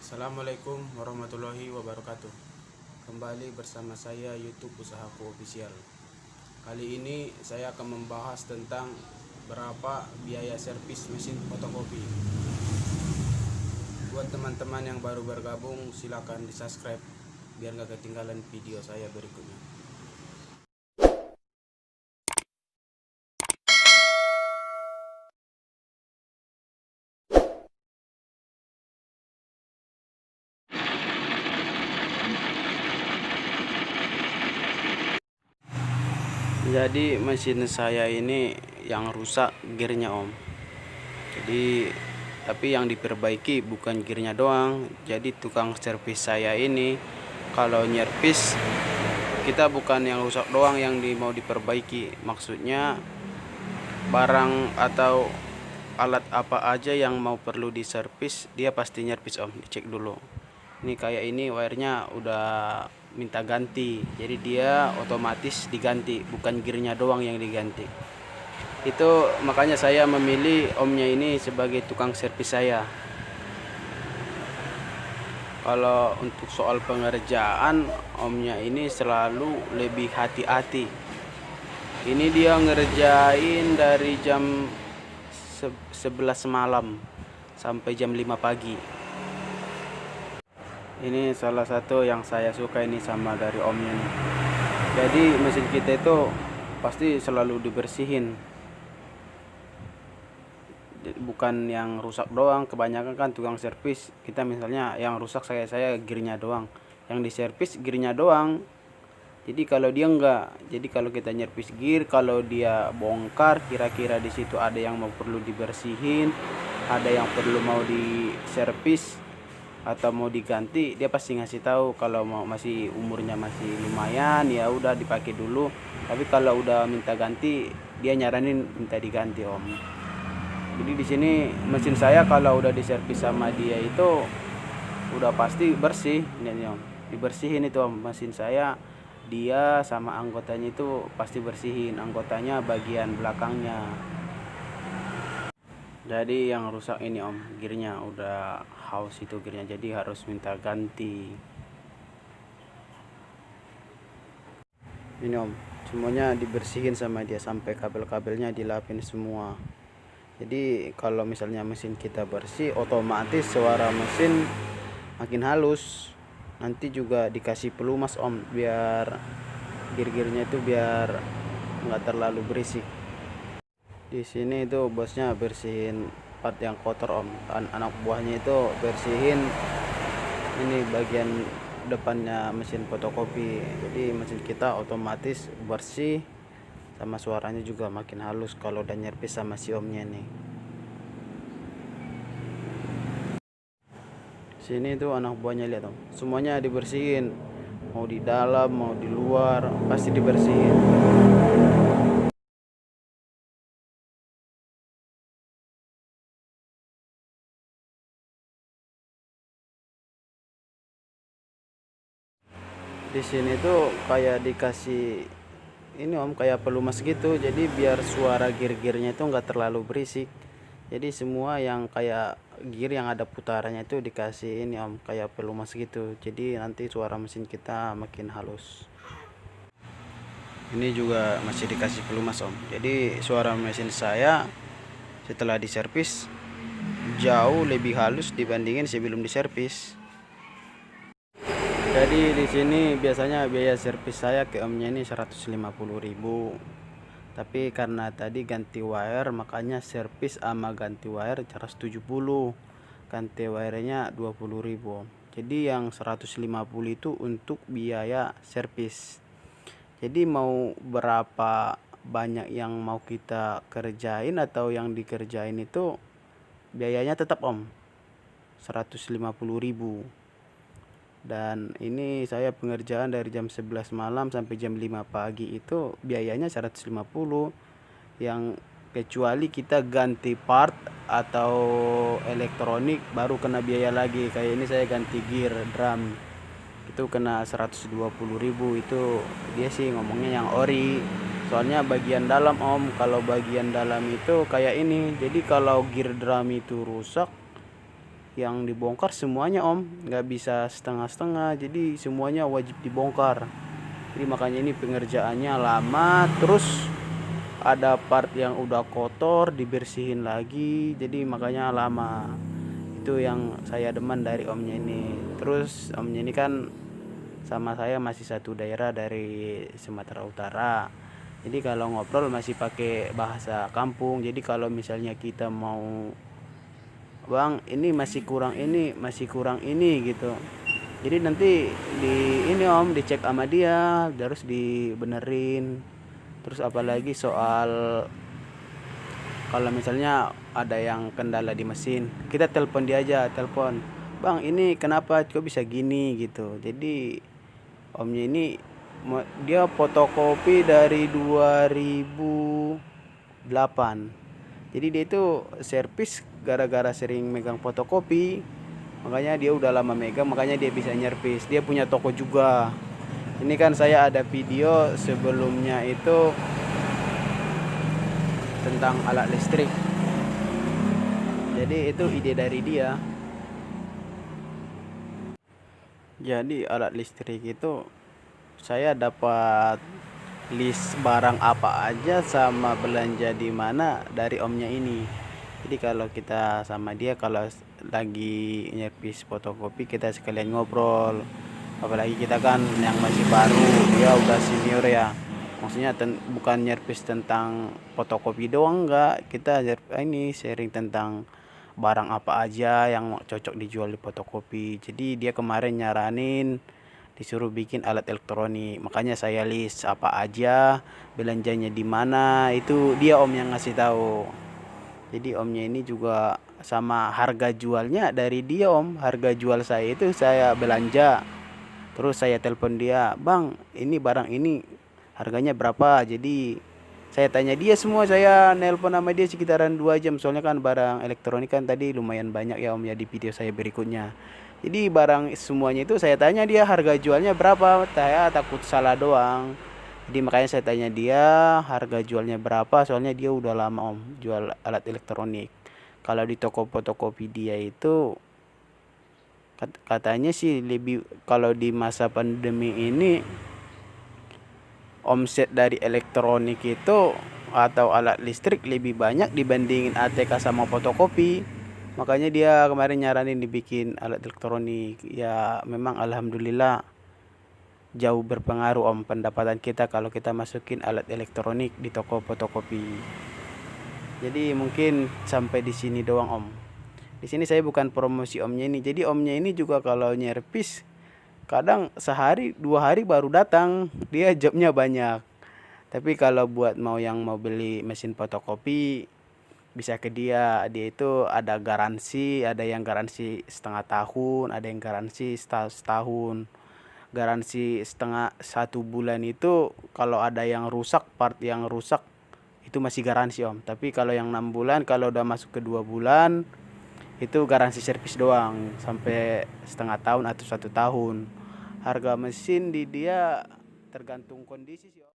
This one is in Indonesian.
Assalamualaikum warahmatullahi wabarakatuh. Kembali bersama saya YouTube Usahaku Official. Kali ini saya akan membahas tentang berapa biaya servis mesin fotokopi. Buat teman-teman yang baru bergabung, silakan di subscribe biar gak ketinggalan video saya berikutnya. Jadi mesin saya ini yang rusak gearnya om. Tapi yang diperbaiki bukan gearnya doang. Jadi tukang servis saya ini kalau nyervis, kita bukan yang rusak doang yang mau diperbaiki. Maksudnya barang atau alat apa aja yang mau perlu diservis, dia pasti nyervis om. Dicek dulu. Ini kayak ini wirenya udah minta ganti, jadi dia otomatis diganti, bukan gearnya doang yang diganti. Itu makanya saya memilih omnya ini sebagai tukang servis saya. Kalau untuk soal pengerjaan, omnya ini selalu lebih hati-hati. Ini dia ngerjain dari jam 11 malam sampai jam 5 pagi. Ini salah satu yang saya suka ini sama dari omnya nih. Jadi mesin kita itu pasti selalu dibersihin, bukan yang rusak doang. Kebanyakan kan tukang servis kita, misalnya yang rusak saya gearnya doang, yang diservis gearnya doang. Jadi kalau dia enggak, jadi kalau kita nyervis gear, kalau dia bongkar, kira-kira di situ ada yang mau perlu dibersihin, ada yang perlu mau diservis atau mau diganti, dia pasti ngasih tahu. Kalau mau masih umurnya masih lumayan, ya udah dipakai dulu. Tapi kalau udah minta ganti, dia nyaranin minta diganti om. Jadi di sini mesin saya kalau udah diservis sama dia itu udah pasti bersih. Ini om, dibersihin itu om mesin saya. Dia sama anggotanya itu pasti bersihin, anggotanya bagian belakangnya. Jadi yang rusak ini om, gearnya udah haus itu gearnya, jadi harus minta ganti. Ini om, semuanya dibersihin sama dia, sampai kabel-kabelnya dilapin semua. Jadi kalau misalnya mesin kita bersih, otomatis suara mesin makin halus. Nanti juga dikasih pelumas om, biar gear-gearnya itu biar nggak terlalu berisik. Di sini itu bosnya bersihin part yang kotor om, anak buahnya itu bersihin ini bagian depannya mesin fotokopi. Jadi mesin kita otomatis bersih, sama suaranya juga makin halus kalau udah nyervis sama si omnya nih. Sini tuh anak buahnya, lihat om, semuanya dibersihin, mau di dalam mau di luar pasti dibersihin. Di sini tuh kayak dikasih ini om, kayak pelumas gitu, jadi biar suara gear-gearnya itu nggak terlalu berisik. Jadi semua yang kayak gear yang ada putarannya itu dikasih ini om, kayak pelumas gitu, jadi nanti suara mesin kita makin halus. Ini juga masih dikasih pelumas om, jadi suara mesin saya setelah diservis jauh lebih halus dibandingin sebelum diservis. Jadi di sini biasanya biaya servis saya ke omnya ini 150.000. Tapi karena tadi ganti wire, makanya servis sama ganti wire 170. Ganti wirenya 20.000. Jadi yang 150 itu untuk biaya servis. Jadi mau berapa banyak yang mau kita kerjain atau yang dikerjain itu biayanya tetap om 150.000. Dan ini saya pengerjaan dari jam 11 malam sampai jam 5 pagi itu biayanya 150, yang kecuali kita ganti part atau elektronik baru kena biaya lagi. Kayak ini saya ganti gear drum itu kena 120.000. Itu dia sih ngomongnya yang ori, soalnya bagian dalam om. Kalau bagian dalam itu kayak ini, jadi kalau gear drum itu rusak, yang dibongkar semuanya om, nggak bisa setengah-setengah, jadi semuanya wajib dibongkar. Jadi makanya ini pengerjaannya lama, terus ada part yang udah kotor dibersihin lagi, jadi makanya lama. Itu yang saya demen dari omnya ini. Terus omnya ini kan sama saya masih satu daerah dari Sumatera Utara, jadi kalau ngobrol masih pakai bahasa kampung. Jadi kalau misalnya kita mau, bang ini masih kurang ini, masih kurang ini gitu, jadi nanti di ini om dicek sama dia terus dibenerin. Terus apalagi soal kalau misalnya ada yang kendala di mesin, kita telepon dia aja, telepon, bang ini kenapa kok bisa gini gitu. Jadi omnya ini dia fotokopi dari 2008, jadi dia itu servis gara-gara sering megang fotokopi, makanya dia udah lama megang, makanya dia bisa nyervis. Dia punya toko juga. Ini kan saya ada video sebelumnya itu tentang alat listrik, jadi itu ide dari dia. Jadi alat listrik itu saya dapat list barang apa aja sama belanja di mana dari omnya ini. Jadi kalau kita sama dia, kalau lagi nyervis fotokopi, kita sekalian ngobrol. Apalagi kita kan yang masih baru, dia udah senior ya. Maksudnya bukan nyervis tentang fotokopi doang, enggak. Kita ini sharing tentang barang apa aja yang cocok dijual di fotokopi. Jadi dia kemarin nyaranin disuruh bikin alat elektronik, makanya saya list apa aja, belanjanya di mana, itu dia om yang ngasih tahu. Jadi omnya ini juga sama harga jualnya dari dia om. Harga jual saya itu saya belanja, terus saya telepon dia, bang ini barang ini harganya berapa. Jadi saya tanya dia semua, saya nelpon sama dia sekitaran 2 jam, soalnya kan barang elektronik kan tadi lumayan banyak ya om ya di video saya berikutnya. Jadi barang semuanya itu saya tanya dia harga jualnya berapa, saya takut salah doang. Jadi makanya saya tanya dia harga jualnya berapa, soalnya dia udah lama om jual alat elektronik. Kalau di toko fotokopi dia itu katanya sih lebih, kalau di masa pandemi ini omset dari elektronik itu atau alat listrik lebih banyak dibandingin ATK sama fotokopi. Makanya dia kemarin nyaranin dibikin alat elektronik. Ya memang alhamdulillah jauh berpengaruh om pendapatan kita kalau kita masukin alat elektronik di toko fotokopi. Jadi mungkin sampai di sini doang om. Di sini saya bukan promosi omnya ini. Jadi omnya ini juga kalau nyervis kadang sehari 2 hari baru datang. Dia jobnya banyak. Tapi kalau buat yang mau beli mesin fotokopi bisa ke dia. Dia itu ada garansi, ada yang garansi setengah tahun, ada yang garansi setahun. Garansi 1 bulan itu kalau ada yang rusak, part yang rusak itu masih garansi om. Tapi kalau yang 6 bulan, kalau udah masuk ke 2 bulan itu garansi servis doang sampai setengah tahun atau 1 tahun. Harga mesin di dia tergantung kondisi sih om.